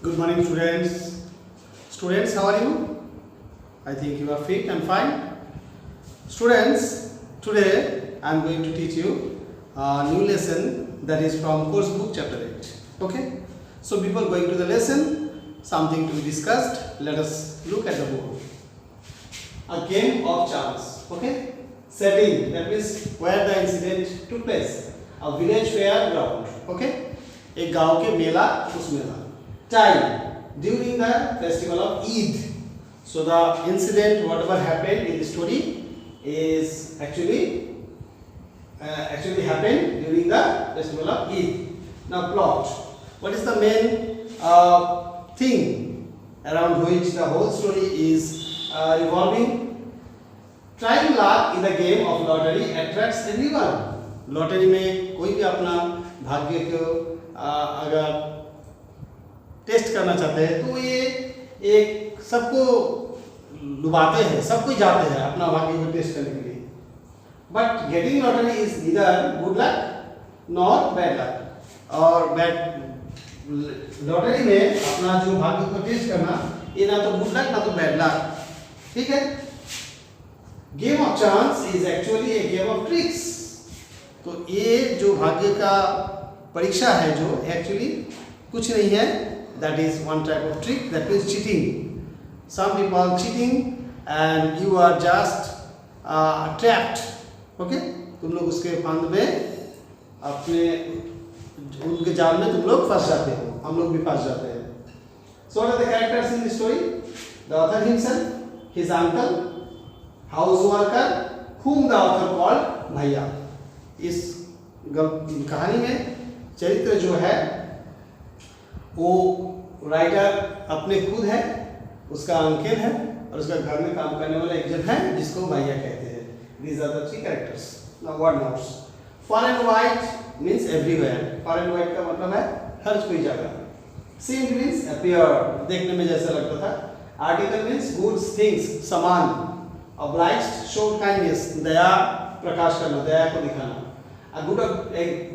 Good morning, students. Students, how are you? I think you are fit and fine. Students, today I am going to teach you a new lesson that is from course book chapter 8. Okay? So before going to the lesson, something to be discussed. Let us look at the book. A game of chance. Okay? Setting, that means where the incident took place. A village fair ground. Okay? एक गांव के मेला उसमें था. Time during the festival of Eid. So the incident, whatever happened in the story, is actually happened during the festival of Eid. Now plot. What is the main thing around which the whole story is revolving? Trying luck in the game of lottery attracts everyone. Lottery में कोई भी अपना भाग्य को अगर test करना चाहते हैं तो ये एक सबको लुभाते हैं, सब कोई जाते हैं अपना भाग्य को टेस्ट करने के लिए. But getting lottery is neither good luck nor bad luck. और बैड लॉटरी में अपना जो भाग्य को टेस्ट करना ये ना तो गुड लक ना तो बैड लक. ठीक है. Game of chance is actually A game of tricks. तो ये जो भाग्य का परीक्षा है जो एक्चुअली कुछ नहीं है, that is one type of trick, that means cheating. Some people cheating and you are just trapped. Okay, तुम लोग उसके फंद में अपने उनके जाल में तुम लोग फंस जाते हो, हम लोग भी फंस जाते हैं. So what are the characters in the story? The author himself, his uncle, house worker whom the author called भैया. इस कहानी में चरित्र जो है वो राइटर अपने खुद है, उसका अंकल है और उसका घर में काम करने वाला एक जन है जिसको भैया कहते हैं. These are the three characters. Now what notes? Far and wide means everywhere. Far and wide का मतलब है हर कोई जगह. Seemed means appear, देखने में जैसा लगता था. Article means goods, things, सामान. Obliged, showed kindness, दया प्रकाश करना, दया को दिखाना. A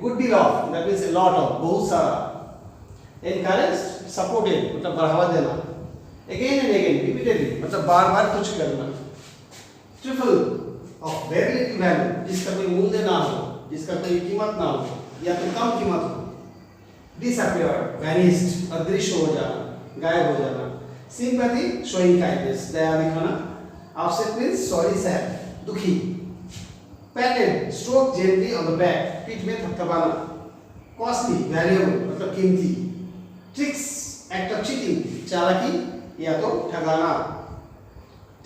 good deal of, that means a lot of, बहुत सारा. Encouraged, supported, मतलब बढ़ावा देना. Again and again, repeatedly, मतलब बार बार कुछ करना. Trifle of very little value, जिसका कोई मूल्य ना हो, जिसका कोई कीमत ना हो या तो कम कीमत हो. Disappear, vanished, अदृश्य हो जाना, गायब हो जाना. Sympathy, showing kindness, दया दिखाना. Upset means sorry, sad, दुखी. Patted, stroke gently on the back, पीठ में थपथपाना. Costly, valuable, मतलब कीमती. Tricks, act of cheating, चालाकी या तो ठगाना.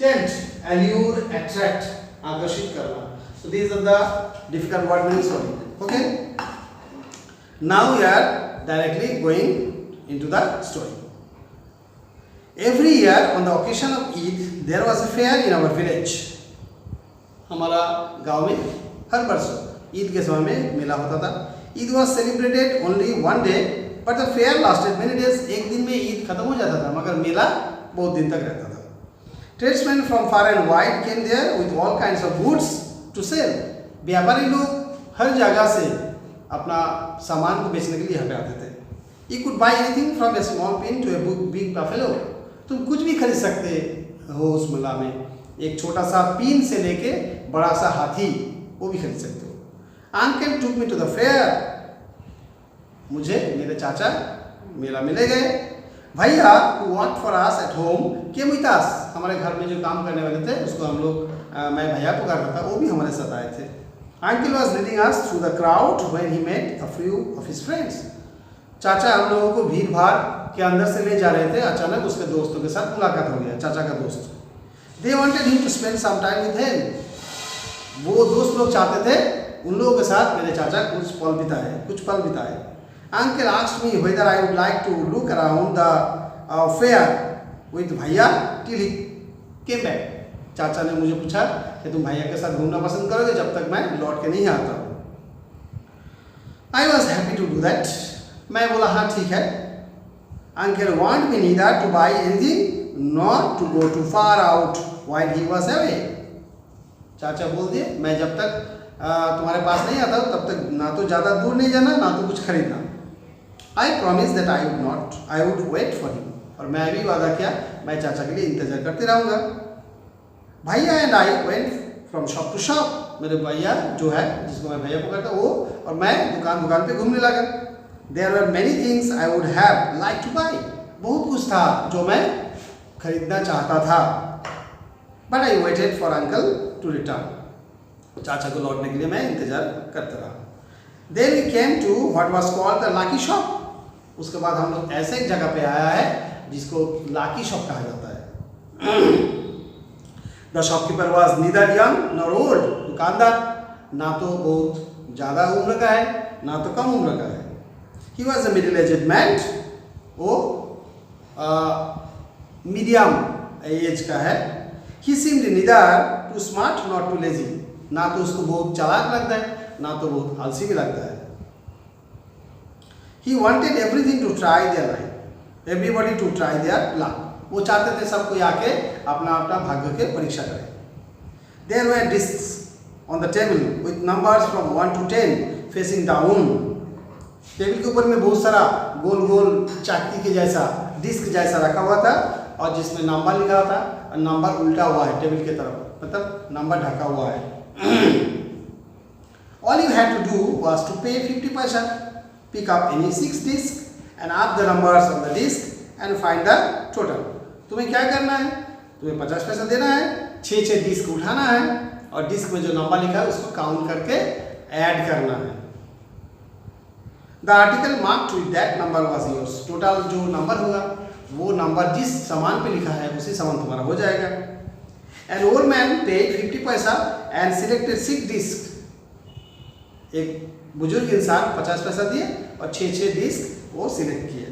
Tempt, allure, attract, आकर्षित करना. So these are the difficult word meanings for it. Okay? Now we are directly going into the story. Every year on the occasion of Eid, there was a fair in our village. हमारा गांव में हर वर्ष ईद के समय में मेला होता था. Eid was celebrated only one day but the fair lasted many days. एक दिन में ईद खत्म हो जाता था मगर मेला बहुत दिन तक रहता था. Tradesmen from far and wide came there with all kinds of goods to sell. व्यापारी लोग हर जगह से अपना सामान को बेचने के लिए यहाँ पे आते थे. You could buy anything from a small pin to a big buffalo. तुम कुछ भी खरीद सकते हो उस मेला में. एक छोटा सा पीन से लेके बड़ा सा हाथी वो भी खरीद सकते हो. Uncle took me to the fair. मुझे मेरे चाचा मेला में ले गए. भैया who work for us at home came with us. हमारे घर में जो काम करने वाले थे उसको हम लोग मैं भैया पुकारता था, वो भी हमारे साथ आए थे. Uncle was leading us through the crowd when he met a few of his friends. चाचा हम लोगों को भीड़ भाड़ के अंदर से ले जा रहे थे. अचानक उसके दोस्तों के साथ मुलाकात हो गया, चाचा का दोस्त. They wanted him to spend some time with him. वो दोस्त लोग चाहते थे उन लोगों के साथ मेरे चाचा कुछ पल बिताए. Uncle asked me whether I would like to look around the fair with भैया till he came back. चाचा ने मुझे पूछा कि तुम भैया के साथ घूमना पसंद करोगे जब तक मैं लौट के नहीं आता हूँ. I was happy to do that. मैं बोला हाँ ठीक है. Uncle wanted me neither to buy anything not to go too far out while he was away. चाचा बोल दिए मैं जब तक तुम्हारे पास नहीं आता तब तक ना तो ज़्यादा दूर नहीं जाना ना तो कुछ खरीदना. I promise that I would wait for him, और मैं भी वादा किया मैं चाचा के लिए इंतजार करते रहूँगा। भैया and I went from shop to shop, मेरे भैया जो है जिसको मैं भैया पुकारता वो और मैं दुकान दुकान पे घूमने लगा। There were many things I would have like to buy, बहुत कुछ था जो मैं खरीदना चाहता था। But I waited for uncle to return, चाचा को लौटने के लिए मैं इंतजार करता रहा। Then we came to what was called the lucky shop, उसके बाद हम लोग ऐसे एक जगह पे आया है जिसको लाकी शॉप कहा जाता है। The shopkeeper was neither young nor old, दुकानदार ना तो बहुत ज़्यादा उम्र का है ना तो कम उम्र का है। He was a middle aged man, वो मीडियम एज का है। He seemed neither too smart not too lazy, ना तो उसको बहुत चालाक लगता है ना तो बहुत आलसी भी लगता है। He wanted everything to try their life, everybody to try their luck, वो चाहते थे सब कोई आके अपना अपना भाग्य के परीक्षा करे। There were discs on the table with numbers from 1 to 10 facing down, table के ऊपर में बहुत सारा गोल गोल चाकती के जैसा डिस्क जैसा रखा हुआ था और जिसमें नंबर लिखा हुआ था और नंबर उल्टा हुआ है टेबल की तरफ, मतलब नंबर ढका हुआ है। All you had to do was to pay 50 paisa, pick up any 6 discs and add the numbers on the disc and find the total. तुम्हें क्या करना है, तुम्हें 50 पैसा देना है, 6 डिस्क उठाना है और डिस्क में जो नंबर लिखा है उसको काउंट करके ऐड करना है। The article marked with that number was yours. Total जो नंबर होगा वो नंबर जिस सामान पे लिखा है उसी सामान तुम्हारा हो जाएगा। An old man paid 50 पैसा and selected 6 discs. एक बुजुर्ग इंसान 50 पैसा दिए और 6 डिस्क वो सिलेक्ट किए।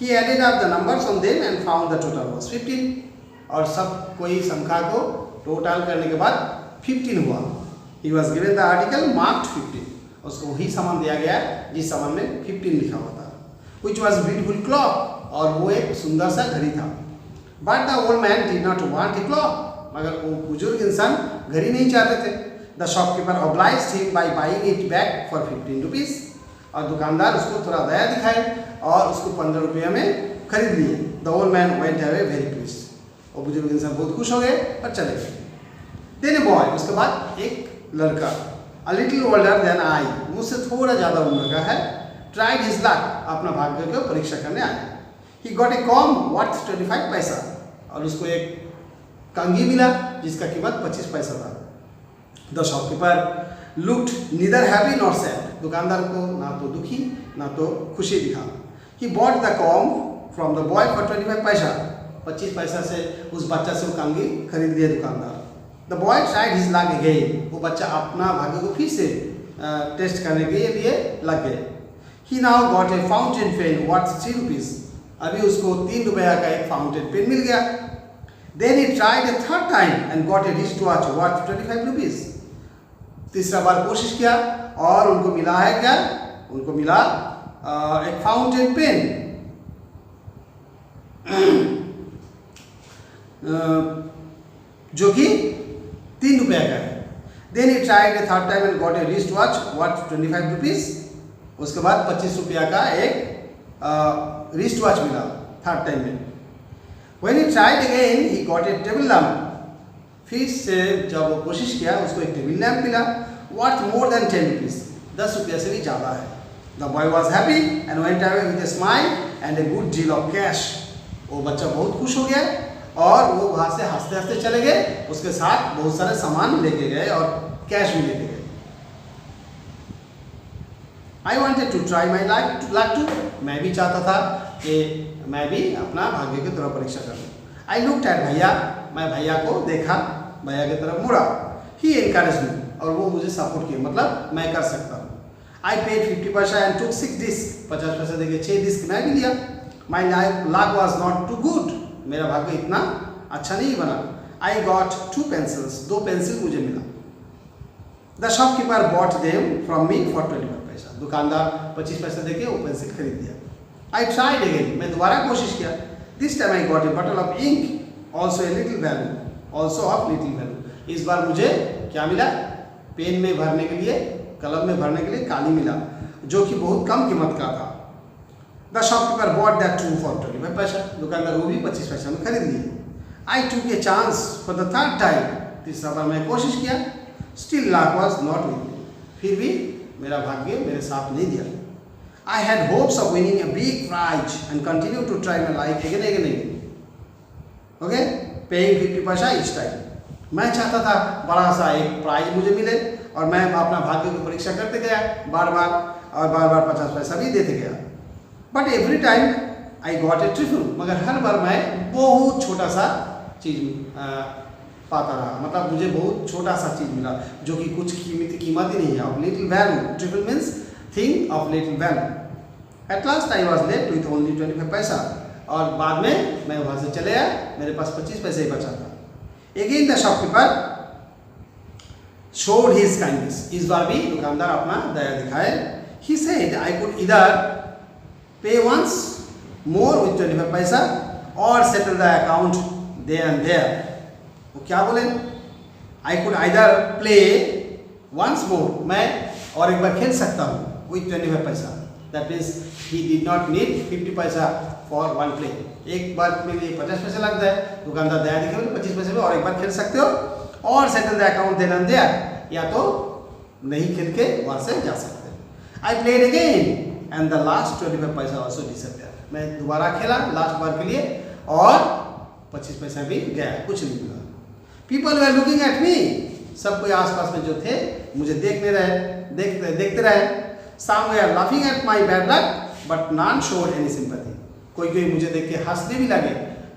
He added up the numbers on them and found the total was 15. और सब कोई संख्या को टोटल करने के बाद 15 हुआ। He was given the article marked 15. उसको वही सामान दिया गया जिस सामान में 15 लिखा हुआ था। Which was a beautiful clock, और वो एक सुंदर सा घड़ी था। But the old man did not want a clock. मगर वो बुजुर्ग इंसान घड़ी नहीं चाहते थे। The shopkeeper obliged him by buying it back for 15 rupees. और दुकानदार उसको थोड़ा दया दिखाए और उसको 15 रुपये में खरीद लिए। The old man went away very pleased. और बुजुर्ग इंसान बहुत खुश हो गए और चले गए। Then a boy, उसके बाद एक लड़का, a little older than I, मुझसे थोड़ा ज़्यादा उम्र का है, tried his luck, अपना भाग्य को परीक्षा करने आया। He got a comb worth 25 पैसा, और उसको एक कंघी मिला जिसका कीमत 25 पैसा था। The shopkeeper looked neither happy nor sad. दुकानदार को ना तो दुखी ना तो खुशी दिखा। He bought the comb from the boy for 25 पैसा, 25 पैसा से उस बच्चा से वो कंघी खरीद लिया दुकानदार। The boy tried his luck again. वो बच्चा अपना भाग्य को फिर से टेस्ट करने के लिए लग गए। He now got a fountain pen worth 3 rupees. अभी उसको 3 रुपया का एक फाउंटेन पेन मिल गया। Then he tried a third time and got a wristwatch worth 25 rupees. तीसरा बार कोशिश किया और उनको मिला है क्या? उनको मिला एक फाउंटेन पेन जो कि 3 रुपया का है। Then he tried a third time and got a wristwatch worth 25 rupees. उसके बाद 25 रुपया का एक रिस्ट वॉच मिला थर्ड टाइम में। When he tried again, he got a table lamp. फिर से जब वो कोशिश किया उसको एक टेबल लैम्प मिला worth more than 10 rupees. 10 रुपया से भी ज़्यादा है। The boy was happy and went away with a smile and a good deal of cash. वो बच्चा बहुत खुश हो गया और वो वहाँ से हंसते हंसते चले गए, उसके साथ बहुत सारे सामान लेके गए और कैश भी लेके गए। I wanted to try my luck too. मैं भी चाहता था कि मैं भी अपना भाग्य की तरफ परीक्षा करूँ। I looked at भैया, मैं भैया को देखा, भैया की तरफ मुड़ा। He encouraged me, और वो मुझे सपोर्ट किया, मतलब मैं कर सकता हूँ। I paid 50 पैसा and took 6 discs. 50 पैसा देके 6 डिस्क मैं भी लिया। My luck was not too good. मेरा भाग्य इतना अच्छा नहीं बना। I got 2 pencils. 2 पेंसिल मुझे मिला। The shopkeeper bought them from me for 25 paisa. दुकानदार 25 पैसा देके वो पेंसिल खरीद दिया। I tried again. मैं दोबारा कोशिश किया। This time I got a bottle of ink, also a little value, also of little value. इस बार मुझे क्या मिला? पेन में भरने के लिए, कलम में भरने के लिए काली मिला, जो कि बहुत कम कीमत का था। The shopkeeper bought that too for 25 paisa, दुकानदार वो भी 25 पैसा में खरीद लिए। I took a chance for the third time, तीसरा बार मैं कोशिश किया। Still luck was not with me, फिर भी मेरा भाग्य मेरे साथ नहीं दिया। I had hopes of winning a big prize and continue to try my life again. Okay, paying 50 paisa each time. मैं चाहता था बड़ा सा एक प्राइज मुझे मिले और मैं अपना भाग्य की परीक्षा करते गया बार बार, और बार बार 50 पैसा भी देते गया। But every time I got a trifle, मगर हर बार मैं बहुत छोटा सा चीज़ पाता रहा, मतलब मुझे बहुत छोटा सा चीज़ मिला जो कि कुछ कीमत ही नहीं है। Of little value, trifle means thing of little value. At last I was left with only 25 पैसा, और बाद में मैं वहाँ से चले आया, मेरे पास 25 पैसे ही बचा था। Again the shopkeeper showed his kindness, इस बार भी दुकानदार अपना दया दिखाए। He said I could either pay once more with 25 पैसा or settle the account there and there। वो क्या बोले? I could either play once more, मैं और एक बार खेल सकता हूँ with 25 पैसा। That means he did not need 50 पैसा for one play। एक बार में लिए 50 पैसे लगता है, दुकानदार दया दिखे 25 पैसे में और एक बार खेल सकते हो, और settle the account then and there, या तो नहीं खेल के वहाँ से जा सकते हैं। I played again and the last 25 पैसा ऑल्सो डिसअपियर, मैं दोबारा खेला लास्ट बार के लिए और 25 पैसा भी गया, कुछ नहीं मिला। People were looking at me, सब कोई आसपास में जो थे मुझे देखते रहे। Some were laughing at my bad luck but none showed any sympathy, कोई मुझे देख के हंसने भी लगे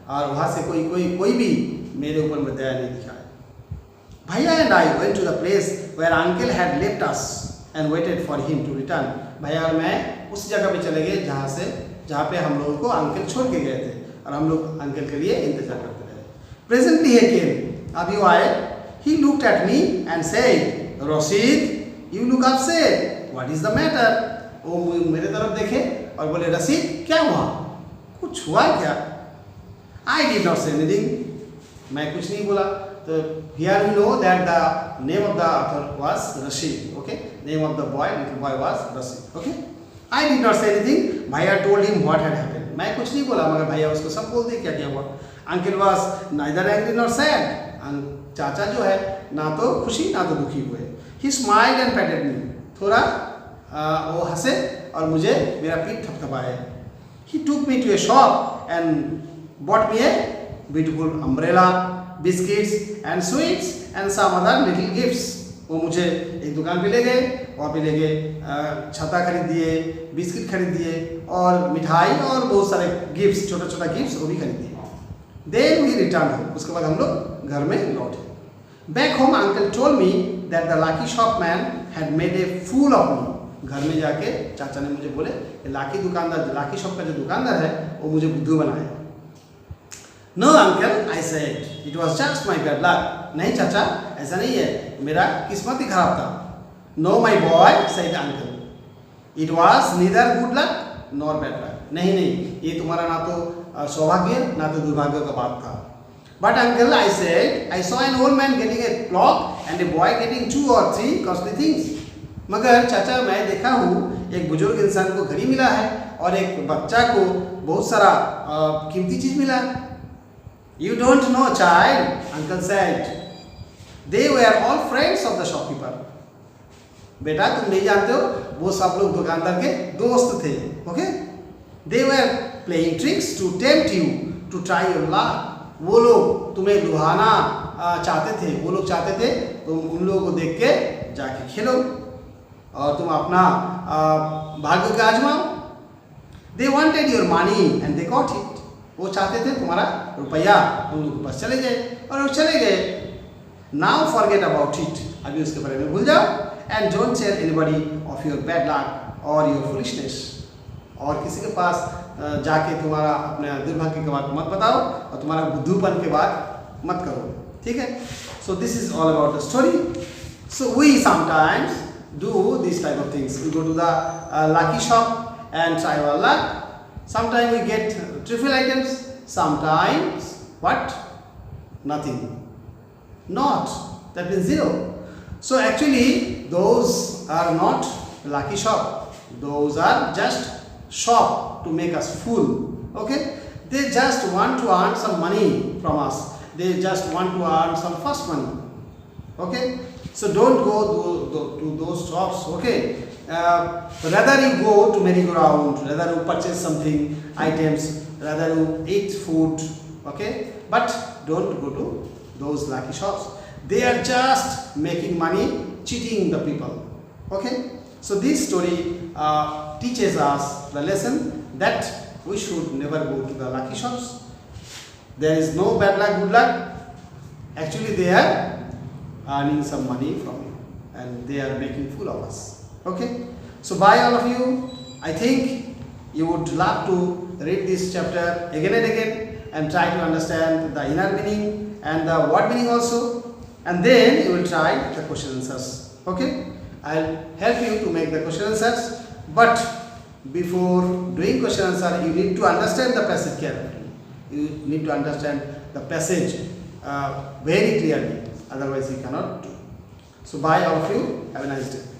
और वहाँ से कोई भी मेरे ऊपर में दया नहीं दिखाए। भैया and I went to the place where uncle had left us and waited for him to return. भैया और मैं उस जगह पे चले गए जहाँ पे हम लोगों को अंकल छोड़ के गए थे, और हम लोग अंकल के लिए इंतजार करते रहे। प्रेजेंटली ही केम, अभी वो आए। He looked at me and said Rashid you look upset, what is the matter. वो मेरे तरफ देखे और बोले रशीद क्या हुआ, कुछ हुआ क्या? I did not say anything, मैं कुछ नहीं बोला। तो here we know that the name of the author was Rashid. Okay, name of the boy, little boy was Rashid. Okay, I did not say anything, भैया told him what had happened, मैं कुछ नहीं बोला मगर भैया उसको सब बोल दिया क्या क्या हुआ। Uncle was neither angry not sad, चाचा जो है ना तो खुशी ना तो दुखी हुए। ही स्माइल्ड एंड पैटेड मी, थोड़ा वो हंसे और मुझे मेरा पीठ थपथपाए। He took me to a shop and bought me a beautiful umbrella, biscuits and sweets and some other little gifts। वो मुझे एक दुकान पे ले गए, वहाँ पे ले गए, छाता खरीद दिए, बिस्किट खरीद दिए और मिठाई और बहुत सारे गिफ्ट्स, छोटा गिफ्ट्स वो भी खरीद दिए। Then we returned home, उसके बाद हम लोग घर में लौटे। Back home uncle told me that the lucky shopman had made a fool of me। घर में जाके चाचा ने मुझे बोले लाकी शॉप का जो दुकानदार है वो मुझे बुद्धू बनाया। No uncle I said it was just my bad luck, नहीं चाचा ऐसा नहीं है, मेरा किस्मत ही खराब था। No my boy said uncle it was neither good luck nor bad luck, नहीं ये तुम्हारा ना तो सौभाग्य ना तो दुर्भाग्य का बात था। But uncle I said I saw an old man getting a clock and a boy getting 2 or 3 costly things. मगर चाचा मैं देखा हूँ एक बुजुर्ग इंसान को घड़ी मिला है और एक बच्चा को बहुत सारा कीमती चीज मिला। You don't know child, uncle said, they were all friends of the shopkeeper. बेटा तुम नहीं जानते हो वो सब लोग दुकानदार के दोस्त थे। Okay, they were playing tricks to tempt you to try your luck. वो लोग तुम्हें लुभाना चाहते थे, वो लोग चाहते थे तुम उन लोगों को देख के जाके खेलो और तुम अपना भाग्य का आजमाओ। They wanted your money and they got it, वो चाहते थे तुम्हारा रुपया उन लोगों के पास चले जाए और वो चले गए। नाउ फॉरगेट अबाउट इट, अभी उसके बारे में भूल जाओ। And don't tell anybody of your bad luck और योर फुलिशनेस, और किसी के पास जाके तुम्हारा अपने दुर्भाग्य के बात मत बताओ और तुम्हारा बुद्धूपन के बात मत करो। ठीक है, so this is all about the story. So we sometimes do these type of things. We go to the lucky shop and try our luck. Sometimes we get trivial items, sometimes what? Nothing. Not, that means zero. So actually those are not lucky shop, those are just shop to make us fool. Okay, they just want to earn some money from us. They just want to earn some fast money. Okay, so don't go to those shops. Okay, rather you go to merry-go-round, rather you purchase something, items, rather you eat food. Okay, but don't go to those lucky shops. They are just making money, cheating the people. Okay, so this story teaches us the lesson that we should never go to the lucky shops. There is no bad luck, good luck. Actually, they are earning some money from you and they are making fool of us. Okay, so bye all of you. I think you would love to read this chapter again and again and try to understand the inner meaning and the word meaning also, and then you will try the question answers. Okay, I'll help you to make the question answers, but before doing question answer you need to understand the passage carefully. You need to understand the passage very clearly, otherwise you cannot do. So bye all of you, have a nice day.